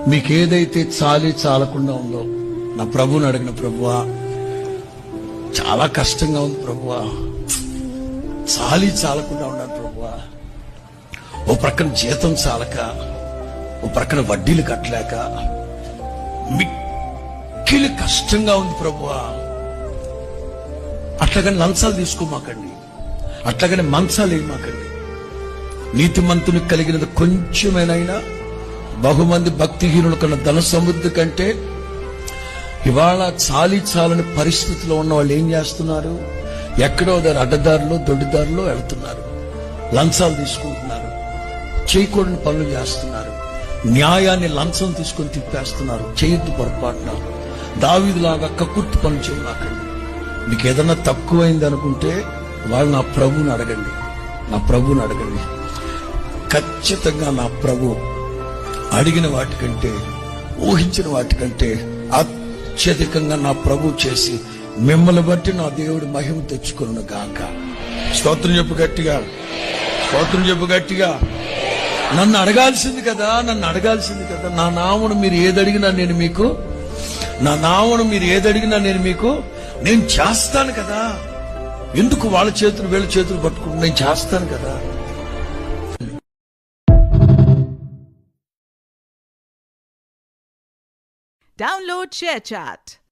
మీకేదైతే చాలకుండా ఉందో నా ప్రభువుని అడిగిన, ప్రభువా చాలా కష్టంగా ఉంది ప్రభువా, చాలకుండా ఉన్నాను ప్రభువా, ఓ ప్రక్కన జీతం చాలక, ఓ ప్రక్కన వడ్డీలు కట్టలేక మిక్కిలి కష్టంగా ఉంది ప్రభువా. అట్లాగని లంచాలు తీసుకోమాకండి, అట్లాగని మంచాలు వేయమాకండి. నీతిమంతునికి కలిగినది కొంచెమేనైనా బహుమంది భక్తిహీనుల కన్నా ధన సమృద్ధి కంటే ఇవాళ చాలని పరిస్థితిలో ఉన్న వాళ్ళు ఏం చేస్తున్నారు? ఎక్కడో అడ్డదారులు దొడ్డిదారులు వెళ్తున్నారు, లంచాలు తీసుకుంటున్నారు, చేయకూడని పనులు చేస్తున్నారు, న్యాయాన్ని లంచం తీసుకొని తిప్పేస్తున్నారు. చేయొద్దు పొరపాటున. దావీదులాగా కక్కుర్తి పనులు చేయమాకండి. మీకు ఏదన్నా తక్కువైంది అనుకుంటే వాళ్ళు నా ప్రభువుని అడగండి. ఖచ్చితంగా నా ప్రభు అడిగిన వాటికంటే, ఊహించిన వాటికంటే అత్యధికంగా నా ప్రభు చేసి మిమ్మల్ని బట్టి నా దేవుడు మహిమ తెచ్చుకున్న గాక. స్తోత్రం చెప్పు గట్టిగా. నన్ను అడగాల్సింది కదా. నా నామమును మీరు ఏదడిగినా నేను మీకు నేను చేస్తాను కదా. ఎందుకు వాళ్ళ చేతులు వీళ్ళ చేతులు పట్టుకుంటూ నేను చేస్తాను కదా. Download ShareChat.